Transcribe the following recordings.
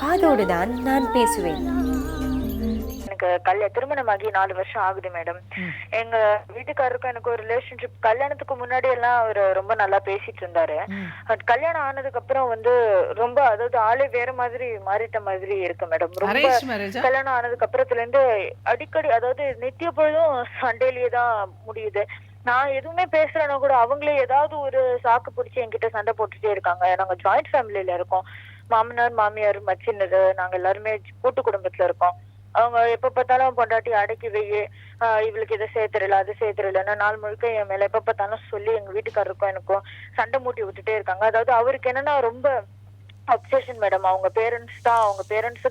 காதோடுதான் நான் பேசுவேன். எனக்கு திருமணமாகி 4 வருஷம் ஆகுது மேடம். எங்க வீட்டுக்காரருக்கும் எனக்கு ஒரு ரிலேஷன்ஷிப் கல்யாணத்துக்கு முன்னாடி எல்லாம் அவர் ரொம்ப நல்லா பேசிட்டு இருந்தாரு. பட் கல்யாணம் ஆனதுக்கு அப்புறம் ரொம்ப அதாவது ஆளே வேற மாதிரி மாறிட்ட மாதிரி இருக்கு மேடம். ரொம்ப கல்யாணம் ஆனதுக்கு அப்புறத்துல இருந்து அடிக்கடி அதாவது நித்திய பொழுதும் சண்டையிலேயே தான் முடியுது. நான் எதுவுமே பேசுறேன்னா கூட அவங்களே ஏதாவது ஒரு சாக்கு பிடிச்சி என்கிட்ட சண்டை போட்டுட்டே இருக்காங்க. நாங்க ஜாயிண்ட் ஃபேமிலியில இருக்கோம். மாமனார் மாமியார் மச்சினது நாங்க எல்லாருமே கூட்டு குடும்பத்துல இருக்கோம். அவங்க எப்ப பார்த்தாலும் பொண்டாட்டி அடக்கி வையே, இவளுக்கு இதை சேர்த்துடல அது சேர்த்துடலன்னா நாள் முழுக்க என் மேல எப்ப பார்த்தாலும் சொல்லி எங்க வீட்டுக்காரருக்கும் எனக்கும் சண்டை மூட்டி விட்டுட்டே இருக்காங்க. அதாவது அவருக்கு என்னன்னா ரொம்ப அப்சஷன் மேடம். அவங்க பேரண்ட்ஸ்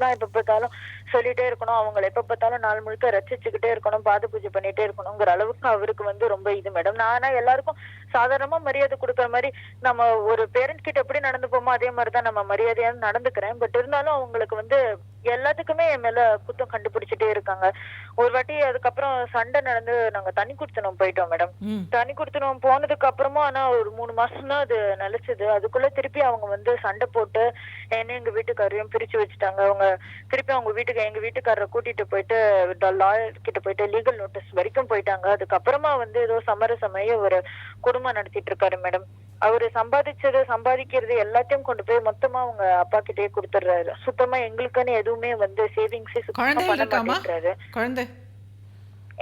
தான் எப்ப பார்த்தாலும் சொல்லிட்டே இருக்கணும், அவங்களை எப்ப பார்த்தாலும் நாள் முழுக்க ரசிச்சுக்கிட்டே இருக்கணும், பாத பூஜை பண்ணிட்டே இருக்கணுங்கிற அளவுக்கு அவருக்கு ரொம்ப இது மேடம். நானா எல்லாருக்கும் சாதாரணமா மரியாதை கொடுக்குற மாதிரி நம்ம ஒரு பேரண்ட் கிட்ட எப்படி நடந்துப்போமோ அதே மாதிரிதான் நம்ம மரியாதையா நடந்துக்கிறேன். பட் இருந்தாலும் அவங்களுக்கு எல்லாத்துக்குமே என் மேல குத்தம் கண்டுபிடிச்சிட்டே இருக்காங்க. ஒரு வாட்டி அதுக்கப்புறம் சண்டை நடந்து நாங்க தனி குடுத்தனம் போயிட்டோம் மேடம். தனி குடுத்தனம் போனதுக்கு அப்புறமா ஆனா ஒரு 3 மாசம் தான் அது நிலைச்சது. அதுக்குள்ள திருப்பி அவங்க சண்டை போட்டு என்ன எங்க வீட்டுக்காரையும் பிரிச்சு வச்சுட்டாங்க. அவங்க திருப்பி அவங்க எங்க வீட்டுக்காரரை கூட்டிட்டு போயிட்டு லாயர் கிட்ட போயிட்டு லீகல் நோட்டீஸ் வரைக்கும் போயிட்டாங்க. அதுக்கப்புறமா ஏதோ சமரசமைய ஒரு குடும்பம் நடத்திட்டு இருக்காரு மேடம். அவரு சம்பாதிக்கிறது எல்லாத்தையும் கொண்டு போய் மொத்தமா அவங்க அப்பா கிட்டே கொடுத்துடுறாரு. சுத்தமா எங்களுக்குன்னு எதுவுமே சேவிங்ஸே சுத்தமா பண்ண மாட்டேங்கிறாரு.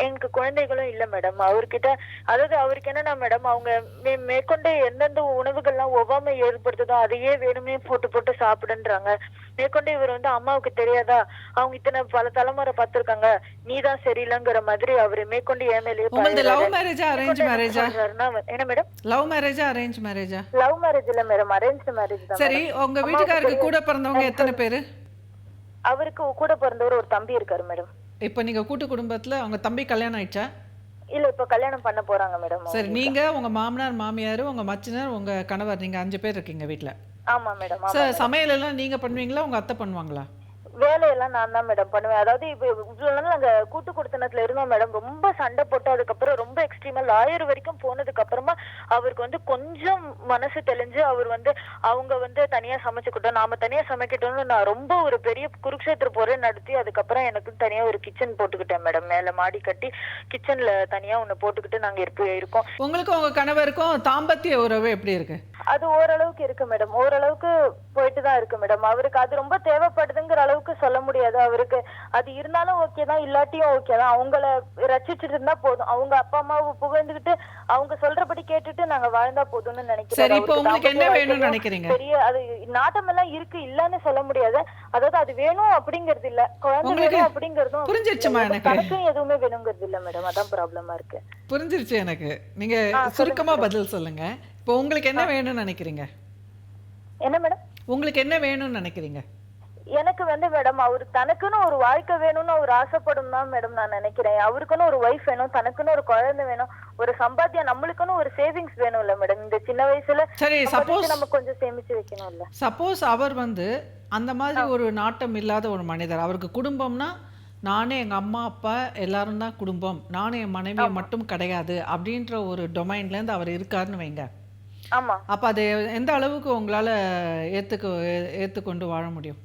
எனக்கு குழந்தைகளும் இல்ல மேடம். அவர்கிட்ட அதாவது அவருக்கு என்னன்னா மேடம், அவங்க மேற்கொண்டு எந்தெந்த உணவுகள்லாம் ஒவ்வாமை ஏற்படுத்துதோ அதையே வேணுமே போட்டு போட்டு சாப்பிடுன்றாங்க. மேற்கொண்டு இவர் அம்மாவுக்கு தெரியாதா, அவங்க இத்தனை பல தலைமுறை பார்த்திருக்காங்க, நீதான் சரியில்லைங்கிற மாதிரி அவரு மேற்கொண்டு என் மேலே. லவ் மேரேஜா அரேஞ்ச் மேரேஜா? என்ன மேடம்? லவ் மேரேஜா அரேஞ்ச் மேரேஜா? லவ் மேரேஜ் இல்ல மேடம், அரேஞ்ச் மேரேஜ் தான். சரி, உங்க வீட்டுக்காரருக்கு கூட பிறந்தவங்க எத்தனை பேரு? அவருக்கு கூட பிறந்தவர் ஒரு தம்பி இருக்காரு மேடம். இப்போ நீங்க கூட்டு குடும்பத்துல உங்க தம்பி கல்யாணம் ஆயிடுச்சா? இல்ல, இப்ப கல்யாணம் பண்ண போறாங்க மேடம். சரி, நீங்க உங்க மாமனார் மாமியார் உங்க மச்சினர் உங்க கணவர் நீங்க 5 பேர் இருக்கீங்க வீட்ல. ஆமா மேடம். சார், சமையல் எல்லாம் நீங்க பண்ணுவீங்களா உங்க அத்தை பண்ணுவாங்களா? வேலையெல்லாம் நான் தான் மேடம் பண்ணுவேன். அதாவது இப்ப நாங்க கூட்டு குடுத்தனத்துல இருந்தோம் மேடம். ரொம்ப சண்டை போட்டு அதுக்கப்புறம் ரொம்ப எக்ஸ்ட்ரீமா லாயர் வரைக்கும் போனதுக்கு அப்புறமா அவருக்கு கொஞ்சம் மனசு தெளிஞ்சு அவர் அவங்க தனியா சமைச்சுக்கிட்டோம், நாம தனியா சமைக்கிட்டோம்னு நான் ரொம்ப ஒரு பெரிய குருக்ஷேத்திர போரே நடத்தி அதுக்கப்புறம் எனக்கு தனியா ஒரு கிச்சன் போட்டுக்கிட்டேன் மேடம். மேல மாடி கட்டி கிச்சன்ல தனியா ஒண்ணு போட்டுக்கிட்டு நாங்க இருக்கோம். உங்களுக்கு உங்க கணவருக்கும் தாம்பத்திய உறவு எப்படி இருக்கு? அது ஓரளவுக்கு இருக்கு மேடம், ஓரளவுக்கு போயிட்டுதான் இருக்கு மேடம். அவருக்கு அது ரொம்ப தேவைப்படுதுங்கிற அளவுக்கு சொல்ல முடியாது. அவருக்கு அது இருந்தாலும் ஓகே தான், இல்லாட்டியும் ஓகே தான். அவங்கள ரசிச்சுட்டு இருந்தா போதும், அவங்க அப்பா அம்மாவை புகழ்ந்துகிட்டு அவங்க சொல்றபடி கேட்டுட்டு நாங்க வாழ்ந்தா போதும்னு நினைக்கிறேன். சரி, இப்போ உங்களுக்கு என்ன வேணும்னு நினைக்கிறீங்க? பெரிய அது நாட்டம் எல்லாம் இருக்கு, இல்லன்னு சொல்ல முடியாது. அதாவது அது வேணும் அப்படிங்கிறது இல்ல, குழந்தை வேணும் அப்படிங்கறதும் புரிஞ்சிருச்சுமா எனக்கு. எதுவுமே வேணுங்கிறது இல்ல மேடம், அதான் ப்ராப்ளமா இருக்கு. புரிஞ்சிருச்சு எனக்கு. நீங்க சுருக்கமா பதில் சொல்லுங்க. இப்போ உங்களுக்கு என்ன வேணும்னு நினைக்கிறீங்க? என்ன மேடம்? உங்களுக்கு என்ன வேணும்னு நினைக்கிறீங்க? எனக்கு மேடம் அவரு தனக்குன்னு ஒரு வாழ்க்கை வேணும்னு அவர் ஆசைப்படும் தான் மேடம் நான் நினைக்கிறேன். அவருக்குன்னு ஒரு வைஃப் வேணும், தனக்குன்னு ஒரு குழந்தை வேணும், ஒரு சம்பாத்தியம், நம்மளுக்குன்னு ஒரு சேவிங்ஸ் வேணும்ல மேடம். இந்த சின்ன வயசுல சரி, சப்போஸ் நம்ம கொஞ்சம் சேமிச்சு வைக்கணும்ல. சப்போஸ் அவர் அந்த மாதிரி ஒரு நாட்டம் இல்லாத ஒரு மனிதர், அவருக்கு குடும்பம்னா நானே எங்க அம்மா அப்பா எல்லாரும் தான் குடும்பம், நானும் என் மனைவியை மட்டும் கிடையாது அப்படின்ற ஒரு டொமைன்ல இருந்து அவர் இருக்காருன்னு வைங்க. ஆமா. அப்ப அது எந்த அளவுக்கு உங்களால ஏத்துக்கொண்டு வாழ முடியும்?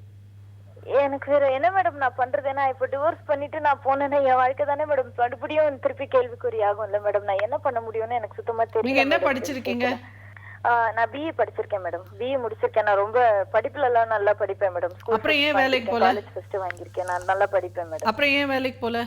எனக்கு வேற என்ன மேடம் நான் பண்றது? நான் இப்ப டிவோர்ஸ் பண்ணிட்டு நான் போனேன்னா என் வாழ்க்கை தானே மேடம் மறுபடியும் திருப்பி கேள்விக்குறி ஆகும் இல்ல மேடம். நான் என்ன பண்ண முடியும்னு எனக்கு சுத்தமா தெரியல. நீங்க என்ன படிச்சிருக்கீங்க? நான் பிஏ படிச்சிருக்கேன் மேடம். பிஏ முடிச்சிருக்கேன். நான் ரொம்ப படிப்புல எல்லாம் நல்லா படிப்பேன் மேடம். அப்புறம் ஏன் வேலைக்கு போல? காலேஜ் ஃபர்ஸ்ட் வாங்கியிருக்கேன், நான் நல்லா படிப்பேன் மேடம். அப்புறம் ஏன் வேலைக்கு போல?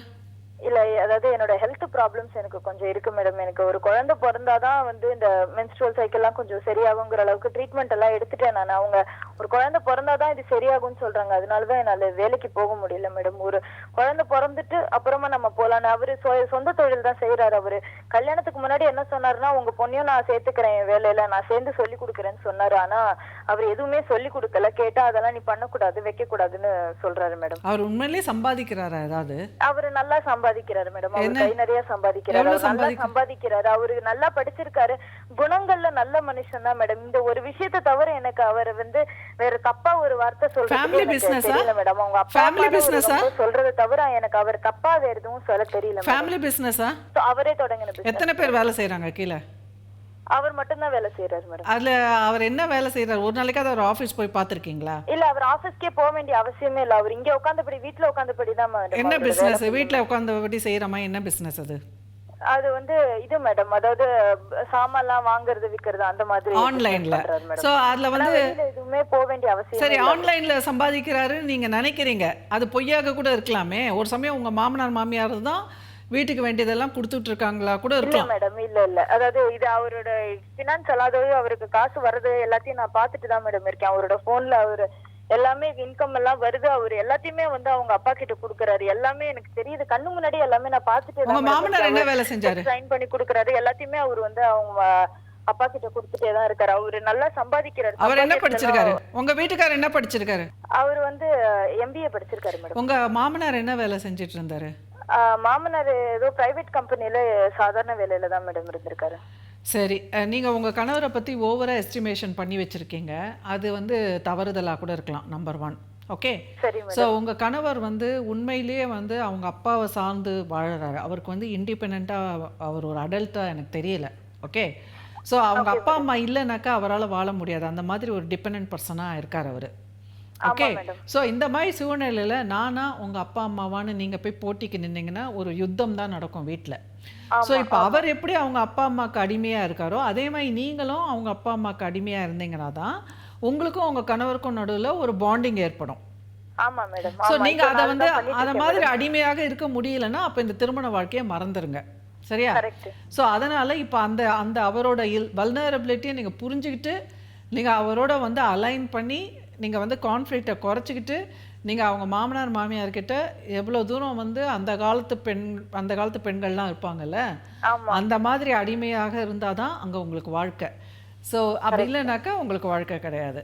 இல்ல, அதாவது என்னோட ஹெல்த் ப்ராப்ளம்ஸ் எனக்கு கொஞ்சம் இருக்கு மேடம். எனக்கு ஒரு குழந்தை பிறந்தாதான் இந்த மென்ஸ்ட்ரல் சைக்கிள் எல்லாம் கொஞ்சம் சரியாகுங்கிற அளவுக்கு ட்ரீட்மெண்ட் எல்லாம் எடுத்துட்டேன் நான். அவங்க ஒரு குழந்தை பிறந்தாதான் இது சரியாகும்னு சொல்றாங்க. அதனாலதான் என்னால வேலைக்கு போக முடியல மேடம். ஒரு குழந்தை பிறந்துட்டு அப்புறமா நம்ம போலான்னு அவரு சொந்த தொழில் தான் செய்யறாரு. அவரு கல்யாணத்துக்கு முன்னாடி என்ன சொன்னாருன்னா, உங்க பொண்ணையும் நான் சேர்த்துக்கிறேன் என் வேலையில, நான் சேர்ந்து சொல்லி கொடுக்குறேன்னு சொன்னாரு. ஆனா அவர் எதுவுமே சொல்லி கொடுக்கல. கேட்டா அதெல்லாம் நீ பண்ணக்கூடாது வைக்க கூடாதுன்னு சொல்றாரு மேடம். அவர் உண்மையிலேயே சம்பாதிக்கிறாரா? ஏதாவது அவரு நல்லா சம்பாதிக்கிறாரு மேடம். அவர் கை நிறைய சம்பாதிக்கிறாரு, நல்லா சம்பாதிக்கிறாரு. அவரு நல்லா படிச்சிருக்காரு, குணங்கள்ல நல்ல மனுஷன் தான் மேடம். இந்த ஒரு விஷயத்தை தவிர எனக்கு அவரை வேற தப்பா ஒரு வார்த்தை சொல்றது தெரியல மேடம். அவங்க அப்பா சொல்றதை தவிர எனக்கு அவர் தப்பா வேற எதுவும் சொல்ல தெரியல. ஃபேமிலி பிசினஸா? அவரே தொடங்கின. எத்தனை பேர் வேலை செய்யறாங்க கீழே? அவர் மட்டும் தான் வேலை செய்யறாரு மேடம். அதுல அவர் என்ன வேலை செய்யறாரு? ஒரு நாளைக்காவது அவர் ஆபீஸ் போய் பார்த்திருக்கீங்களா? இல்ல, அவர் ஆபீஸ்க்கே போக வேண்டிய அவசியமே இல்ல. அவர் இங்க உட்கார்ந்தபடி வீட்ல உட்கார்ந்தபடி தான் மேடம். என்ன பிசினஸ்? வீட்ல உட்கார்ந்தபடி செய்யறமா? என்ன பிசினஸ் அது? அது வந்து இது மேடம், அதாவது சாமான்லாம் வாங்குறது விக்கிறது அந்த மாதிரி ஆன்லைன்ல. சோ அதுல வந்து எதுவுமே போக வேண்டிய அவசியம் சரி, ஆன்லைன்ல சம்பாதிக்கிறாரு நீங்க நினைக்கிறீங்க. அது பொய்யாக கூட இருக்கலாமே. ஒரு சமயம் உங்க மாமனார் மாமியார் தான் வீட்டுக்கு வேண்டியதெல்லாம் கொடுத்துட்டு இருக்காங்களா கூட இல்ல இருக்கலாம். மேடம். இல்ல, அதாவது இது அவரோட பினான்ஸ், அதாவது அவருக்கு காசு வர்றது எல்லாத்தையும் நான் பாத்துட்டு தான் மேடம் இருக்கேன். அவரோட போன்ல அவரு எல்லாமே இன்கம் எல்லாம் வருது. அவரு எல்லாத்தையுமே வந்து அவங்க அப்பா கிட்ட குடுக்கறாரு. எல்லாமே எனக்கு தெரியுது, கண்ணு முன்னாடி எல்லாமே நான் பாத்துட்டு உங்க மாமனார் என்ன வேலை செஞ்சாரு? சைன் பண்ணி குடுக்கறாரு. எல்லாத்தையுமே அவரு வந்து அவங்க அப்பா கிட்ட குடுத்துட்டே தான் இருக்காரு. அவரு நல்லா சம்பாதிக்கிறாரு. அவர் என்ன படிச்சிருக்காரு? உங்க வீட்டுக்காரர் என்ன படிச்சிருக்காரு? அவர் வந்து MBA படிச்சிருக்காரு மேடம். உங்க மாமனார் என்ன வேலை செஞ்சிட்டு இருந்தாரு? மாமனார் ஏதோ பிரைவேட் கம்பெனில சாதாரண வேலையில தான் மேடம் இருந்திருக்காரு. சரி, நீங்க உங்க கணவரை பத்தி ஓவரா எஸ்டிமேஷன் பண்ணி வச்சிருக்கீங்க. அது வந்து தவறுதலா கூட இருக்கலாம். நம்பர் 1. ஓகே. சரி ஸோ மேடம். உங்க கணவர் வந்து உண்மையிலேயே வந்து அவங்க அப்பாவை சார்ந்து வாழறாரு. அவருக்கு வந்து இண்டிபெண்டா அவர் ஒரு அடல்ட்டா எனக்கு தெரியல. ஓகே. ஸோ அவங்க அப்பா அம்மா இல்லைனாக்கா அவரால் வாழ முடியாது. அந்த மாதிரி ஒரு டிபெண்டன்ட் பர்சனாக இருக்கார் அவர். ஓகே. ஸோ இந்த மாதிரி சூழ்நிலையில் நானா உங்க அப்பா அம்மாவான்னு நீங்க போய் போட்டிக்கு நின்னீங்கன்னா ஒரு யுத்தம் தான் நடக்கும் வீட்டில். ஸோ இப்போ அவர் எப்படி அவங்க அப்பா அம்மாவுக்கு அடிமையாக இருக்காரோ அதே மாதிரி நீங்களும் அவங்க அப்பா அம்மாவுக்கு அடிமையாக இருந்தீங்கன்னா தான் உங்களுக்கும் உங்க கணவருக்கும் நடுவில் ஒரு பாண்டிங் ஏற்படும். ஆமா மேடம். ஸோ நீங்க அதை வந்து அதை மாதிரி அடிமையாக இருக்க முடியலன்னா அப்போ இந்த திருமண வாழ்க்கையை மறந்துருங்க. சரியா? கரெக்ட். ஸோ அதனால இப்போ அந்த அந்த அவரோட வல்னரபிலிட்டியை நீங்க புரிஞ்சுக்கிட்டு நீங்க அவரோட வந்து அலைன் பண்ணி நீங்க வந்து கான்ஃப்ளிக்டை குறைச்சிக்கிட்டு நீங்க அவங்க மாமனார் மாமியார்கிட்ட எவ்வளோ தூரம் வந்து அந்த காலத்து பெண்கள்லாம் இருப்பாங்கல்ல, அந்த மாதிரி அடிமையாக இருந்தால் தான் அங்கே உங்களுக்கு வாழ்க்கை. ஸோ அப்படி இல்லைனாக்கா உங்களுக்கு வாழ்க்கை கிடையாது.